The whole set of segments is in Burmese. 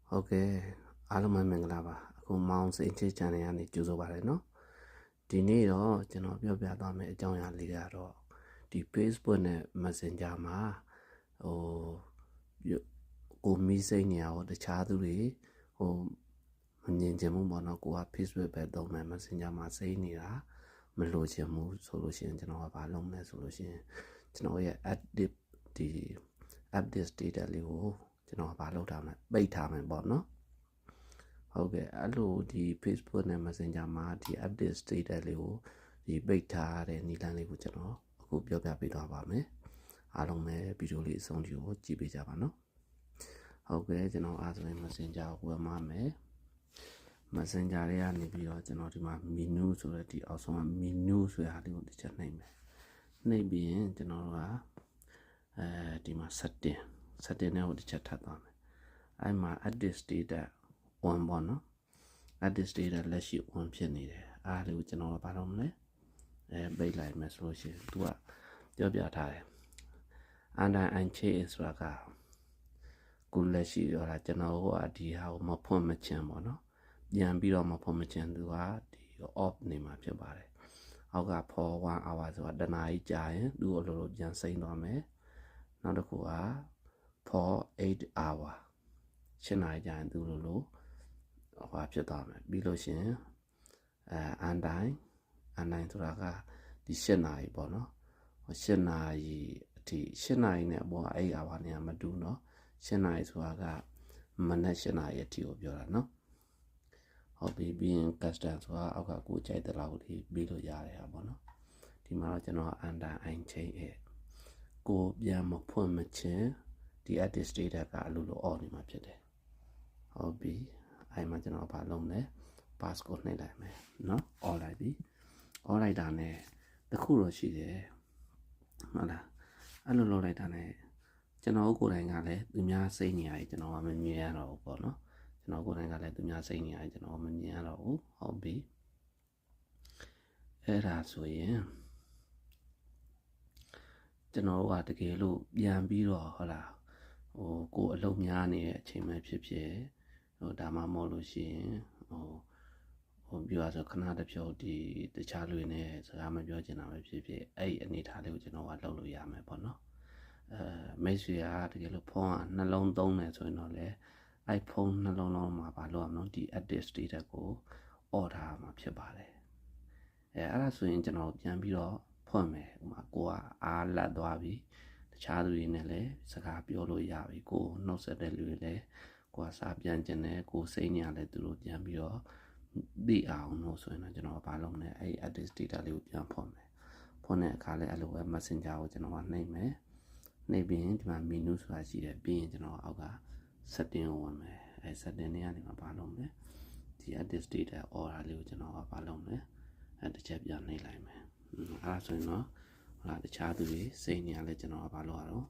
ဟုတ်ကဲ့အားလုံးပဲမင်္ဂလာပါအခုမောင်စိတ်ချ channel ကနေကြိုဆိုပါရနော်ဒီနေ့တော့ကျွန်တော်ပြောပြသွားမယ့်အကြောင်းအရာလေးကတော့ဒီ Facebook နဲ့ Messenger မှာဟိုကိုမီးစိတ်နေရတော့တခြားသူတွေဟိုမမြင်ချင်ဘူးပေါ့နော်ကိုက Facebook ပဲသုံးမယ် Messenger မှာစိတ်နေတာမလို့ချင်ဘူးဆိုလို့ရှိရင်ကျွန်တော်ကဘာလုပ်မလဲဆိုလို့ရှိရင်ကျွန်တော်ရဲ့ active ဒီ update status လေးကိုကျွန်တော်ဘာလုပ်ထားမလဲပိတ်ထားမယ်ပေါ့နော်ဟုတ်ကဲ့အဲ့လိုဒီ Facebook နဲ့ Messenger မှာဒီ update status လေးကိုဒီပိတ်ထားတဲ့နည်းလမ်းလေးကိုကျွန်တော်အခုပြောပြပေးသွားပါမယ်အားလုံးပဲဗီဒီယိုလေးအဆုံးထိကိုကြည့်ပေးကြပါနော်ဟုတ်ကဲ့ကျွန်တော်အားဆိုရင် Messenger ကိုဝင်ပါမယ် Messenger တွေကနေပြီးတော့ကျွန်တော်ဒီမှာ menu ဆိုတဲ့ဒီအောက်ဆုံးက menu ဆိုတာလေးကိုတစ်ချက်နှိပ်မယ်နှိပ်ပြီးရင်ကျွန်တော်ကဒီမှာ setting နဲ့ကိုတစ်ချက်ထပ်သွားမယ်အဲ့မှာ update status 1ပေါ့နော် update status လက်ရှိ1ဖြစ်နေတယ်အားလေးကိုကျွန်တော်ဘာလုပ်မလဲပိတ်လိုက်မယ်ဆိုလို့ရှိရင်သူကပြောပြထားတယ် under unchanged ဆိုတာကကိုလက်ရှိတော့ကျွန်တော်ကဒီဟာကိုမဖွင့်မချင်ပေါ့နော်ပြန်ပြီးတော့မဖွင့်မချင်သူကဒီ off နေမှာဖြစ်ပါတယ်အောက်က for 1 hour ဆိုတာတနားကြီးကြာရင်သူ့အလိုလိုပြန်စိမ့်သွားမယ်နောက်တစ်ခုက for 8 hour 8နာရီကြာရင်သူ့လိုလိုဟောဖြစ်သွားမယ်ပြီးလို့ရှိရင်undyne ဆိုတာကဒီ8နာရီပေါ့နော်8နာရီအထိ8နာရီနဲ့အပေါ်8 hour နဲ့မတူနော်8နာရီဆိုတာကမနက်8နာရီအထိကိုပြောတာနော်ဟုတ်ပြီပြီးရင် custom ဆိုတာအောက်ကကိုကြိုက်တဲ့လောက်လေးပြီးလို့ရတယ်ဟာပေါ့နော်ဒီမှာတော့ကျွန်တော် under unchain ကိုပြန်မဖွင့်မချင်းဒီ edit status ကအလိုလို on နေမှာဖြစ်တယ်ဟုတ်ပြီအဲ့မှာကျွန်တော်ဘာလုပ်မလဲ passcode နှိပ်လိုက်မယ်နော် on လိုက်ပြီ on လိုက်တာနဲ့တခုတော့ရှိတယ်ဟုတ်လားအဲ့လိုလုပ်လိုက်တာနဲ့ကျွန်တော်ကိုယ်တိုင်ကလည်းသူများစိတ်နေရတယ်ကျွန်တော်ကမမြင်ရတော့ဘူးပေါ့နော်ကျွန်တော်ကိုယ်တိုင်ကလည်းသူများစိတ်နေရတယ်ကျွန်တော်မမြင်ရတော့ဘူးဟုတ်ပြီအဲ့ဒါဆိုရင်ကျွန်တော်ကတကယ်လို့ပြန်ပြီးတော့ဟုတ်လားကိုအလုပ်များနေတဲ့အချိန်မှဖြစ်ဖြစ်ဒါမှမဟုတ်လို့ရှိရင်ပြောရဆိုခဏတစ်ဖြုတ်ဒီတခြားလူတွေနဲ့စကားမပြောချင်တာပဲဖြစ်ဖြစ်အဲ့ဒီအနေထားလေးကိုကျွန်တော်ကလုပ်လို့ရမယ်ပေါ့နော်မိတ်ဆွေကတကယ်လို့ဖုန်းကနှလုံးသုံးတယ်ဆိုရင်တော့လေအဲ့ဖုန်းနှလုံးလုံးမှာဘာလို့ရမလို့ဒီ active status ကို order ထားမှာဖြစ်ပါတယ်အဲ့ဒါဆိုရင်ကျွန်တော်ပြန်ပြီးတော့ဖွင့်မယ်ဥမာကိုကအားလက်သွားပြီတခြားသူတွေနဲ့လည်းစကားပြောလို့ရပြီကိုနှုတ်ဆက်တဲ့လူတွေလည်းကိုကစာပြန်ကျင်တယ်ကိုစိတ်နေရလဲသူတို့ပြန်ပြီးတော့သိအောင်လို့ဆိုရင်တော့ကျွန်တော်ဘာလုပ်မလဲအဲ့ edit data လေးကိုပြန်ဖွင့်မယ်ဖွင့်တဲ့အခါလဲအဲ့လိုပဲ messenger ကိုကျွန်တော်ကနှိပ်မယ်နှိပ်ပြီးရင်ဒီမှာ menu ဆိုတာရှိတယ်ပြီးရင်ကျွန်တော်အောက်က setting ကိုဝင်မယ်အဲ့ setting တွေကနေမှာဘာလုပ်မလဲဒီ edit data order လေးကိုကျွန်တော်ကဘာလုပ်မလဲအဲ့တစ်ချက်ပြန်နှိပ်လိုက်မယ်အဲ့ဒါဆိုရင်တော့ဟာတခြားသူတွေစိတ်နေရလဲကျွန်တော်ကဘာလုပ်ရတော့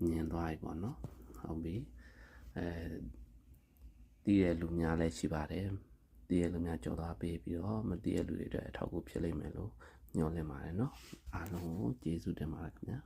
မြင်သွားပြီပေါ့နော်ဟုတ်ပြီတည်ရလူများလည်းရှိပါတယ်တည်ရလူများကြော်သွားပေးပြီးတော့မတည်ရလူတွေအတွက်အထောက်အကူဖြစ်လိမ့်မယ်လို့ညွှန်လင့်ပါတယ်နော်အားလုံးကိုကျေးဇူးတင်ပါတယ်ခင်ဗျာ